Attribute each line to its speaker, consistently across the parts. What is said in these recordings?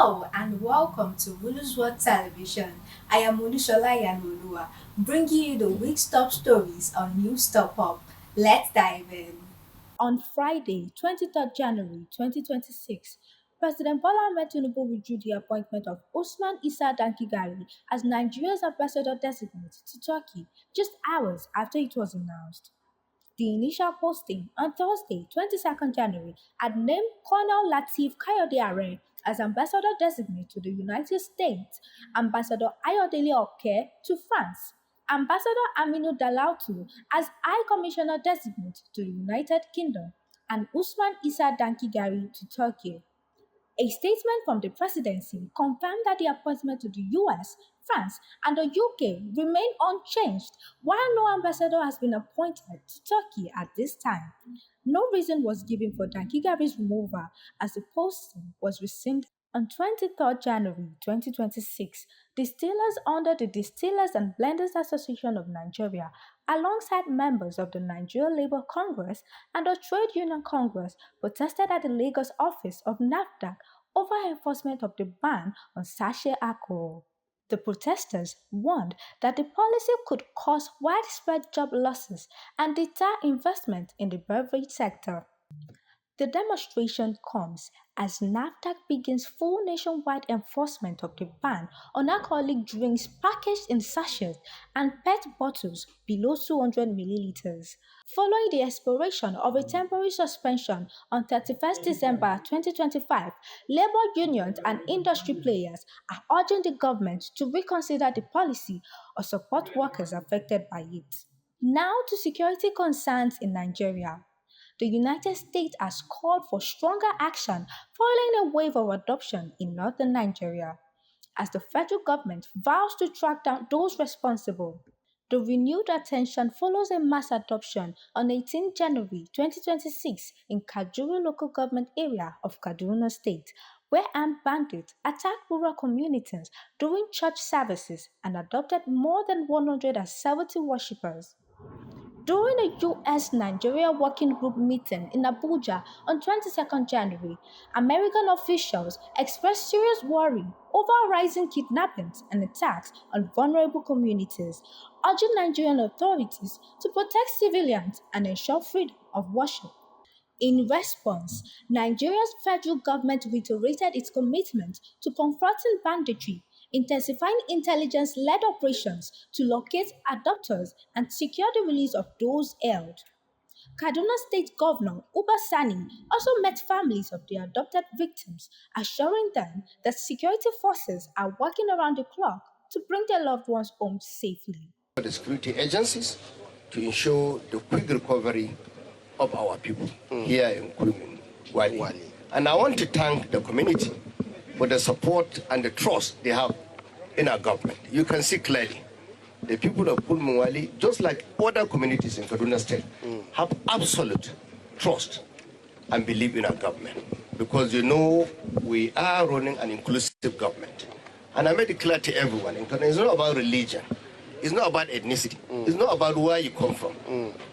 Speaker 1: Hello and welcome to Mulu's World Television. I am Mulushola Yanulua, bringing you the week's top stories on News Topup. Let's dive in. On Friday, 23rd January 2026, President Bola Ahmed Tinubu withdrew the appointment of Osman Issa Dankigari as Nigeria's ambassador-designate to Turkey just hours after it was announced. The initial posting on Thursday, 22nd January, had named Colonel Lateef Kayode Are as ambassador-designate to the United States, Ambassador Ayodele Oke to France, Ambassador Aminu Dalautu as High Commissioner-designate to the United Kingdom, and Usman Issa Dankigari to Turkey. A statement from the presidency confirmed that the appointment to the US, France, and the UK remain unchanged, while no ambassador has been appointed to Turkey at this time. No reason was given for Dankigari's removal as the posting was rescinded. On 23rd January 2026, distillers under the Distillers and Blenders Association of Nigeria, alongside members of the Nigerian Labour Congress and the Trade Union Congress, protested at the Lagos office of NAFDAC over enforcement of the ban on sachet alcohol. The protesters warned that the policy could cause widespread job losses and deter investment in the beverage sector. The demonstration comes as NAFDAC begins full nationwide enforcement of the ban on alcoholic drinks packaged in sachets and PET bottles below 200 milliliters. Following the expiration of a temporary suspension on 31st December 2025, labor unions and industry players are urging the government to reconsider the policy or support workers affected by it. Now to security concerns in Nigeria. The United States has called for stronger action following a wave of adoption in northern Nigeria, as the federal government vows to track down those responsible. The renewed attention follows a mass adoption on 18 January 2026 in Kajuru local government area of Kaduna State, where armed bandits attacked rural communities during church services and adopted more than 170 worshippers. During a US-Nigeria Working Group meeting in Abuja on 22nd January, American officials expressed serious worry over rising kidnappings and attacks on vulnerable communities, urging Nigerian authorities to protect civilians and ensure freedom of worship. In response, Nigeria's federal government reiterated its commitment to confronting banditry, intensifying intelligence-led operations to locate abductors and secure the release of those held. Kaduna State Governor Uba Sani also met families of the adopted victims, assuring them that security forces are working around the clock to bring their loved ones home safely.
Speaker 2: The security agencies to ensure the quick recovery of our people here in Wali. And I want to thank the community for the support and the trust they have in our government. You can see clearly the people of Wali, just like other communities in Kaduna State, have absolute trust and believe in our government. Because we are running an inclusive government. And I made it clear to everyone, it's not about religion. It's not about ethnicity. It's not about where you come from.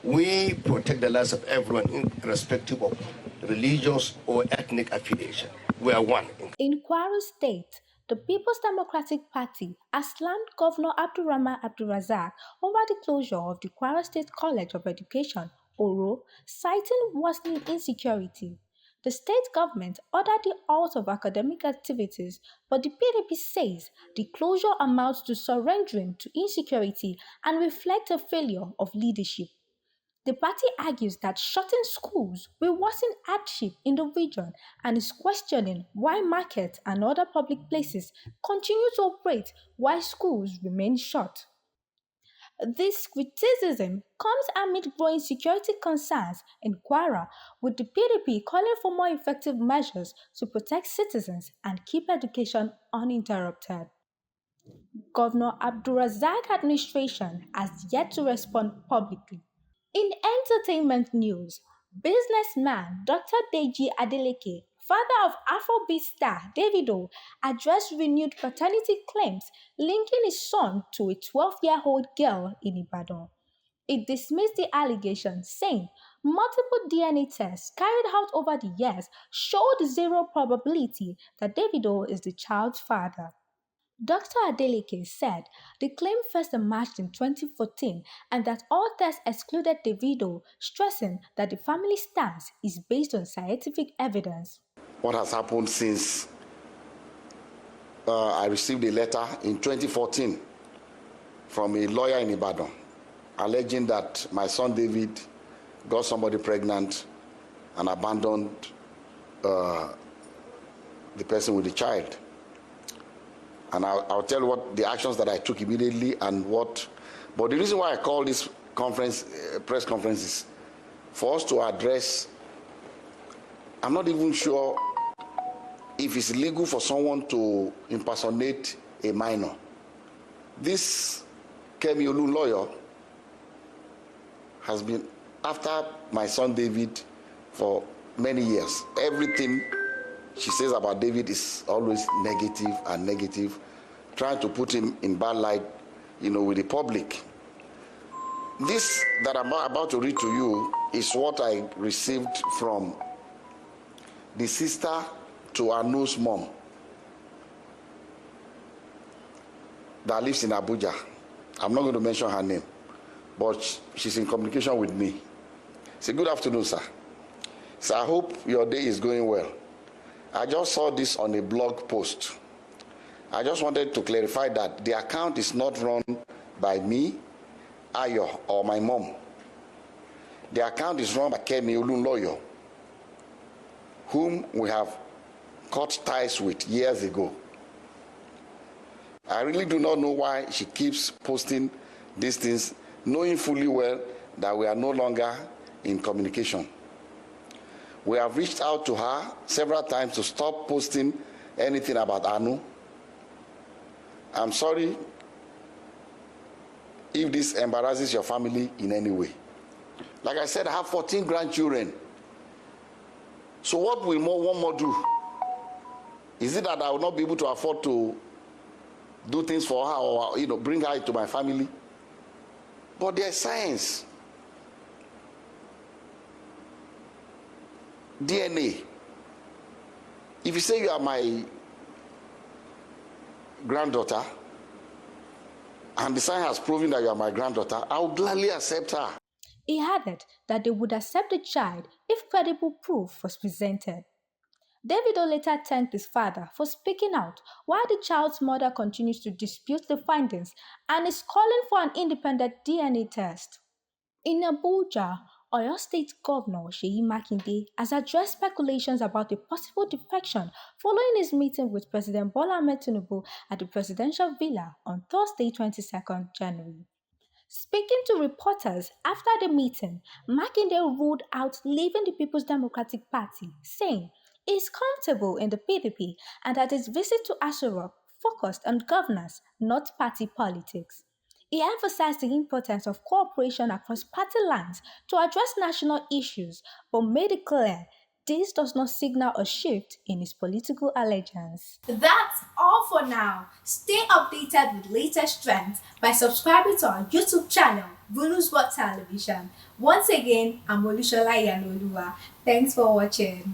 Speaker 2: We protect the lives of everyone, irrespective of religious or ethnic affiliation. We are one.
Speaker 1: In Kwara State, the People's Democratic Party has slammed Governor Abdurrahman Abdulrazak over the closure of the Kwara State College of Education, Oro, citing worsening insecurity. The state government ordered the halt of academic activities, but the PDP says the closure amounts to surrendering to insecurity and reflects a failure of leadership. The party argues that shutting schools will worsen hardship in the region and is questioning why markets and other public places continue to operate while schools remain shut. This criticism comes amid growing security concerns in Kwara, with the PDP calling for more effective measures to protect citizens and keep education uninterrupted. Governor Abdulrazak administration has yet to respond publicly. In entertainment news, businessman Dr. Deji Adeleke, father of Afrobeat star Davido, addressed renewed paternity claims linking his son to a 12-year-old girl in Ibadan. It dismissed the allegation, saying Multiple DNA tests carried out over the years showed zero probability that Davido is the child's father. Dr. Adeleke said the claim first emerged in 2014 and that all tests excluded Davido, stressing that the family stance is based on scientific evidence.
Speaker 3: What has happened since I received a letter in 2014 from a lawyer in Ibadan alleging that my son David got somebody pregnant and abandoned the person with the child. And I'll tell you what the actions that I took immediately and what. But the reason why I call this conference, press conference, is for us to address. I'm not even sure if it's legal for someone to impersonate a minor. This Kemi Olu lawyer has been after my son David for many years. Everything she says about David is always negative and negative, trying to put him in bad light, with the public. This that I'm about to read to you is what I received from the sister to Anu's mom that lives in Abuja. I'm not going to mention her name, but she's in communication with me. Say, good afternoon, sir. So I hope your day is going well. I just saw this on a blog post. I just wanted to clarify that the account is not run by me, Ayo, or my mom. The account is run by Kemi Olu lawyer, whom we have cut ties with years ago. I really do not know why she keeps posting these things, knowing fully well that we are no longer in communication. We have reached out to her several times to stop posting anything about Anu. I'm sorry if this embarrasses your family in any way. Like I said, I have 14 grandchildren. So what will one more do? Is it that I will not be able to afford to do things for her or bring her into my family? But there's science. DNA. If you say you are my granddaughter and the science has proven that you are my granddaughter, I will gladly accept her.
Speaker 1: He added that they would accept the child if credible proof was presented. Davido later thanked his father for speaking out while the child's mother continues to dispute the findings and is calling for an independent DNA test. In Abuja, Oyo State Governor Seyi Makinde has addressed speculations about a possible defection following his meeting with President Bola Ahmed Tinubu at the presidential villa on Thursday, 22nd January. Speaking to reporters after the meeting, Makinde ruled out leaving the People's Democratic Party, saying he is comfortable in the PDP and that his visit to Aso Rock focused on governance, not party politics. He emphasized the importance of cooperation across party lines to address national issues, but made it clear this does not signal a shift in his political allegiance. That's all for now. Stay updated with latest trends by subscribing to our YouTube channel, Bulus What Television. Once again, I'm Olushola Yanolua. Thanks for watching.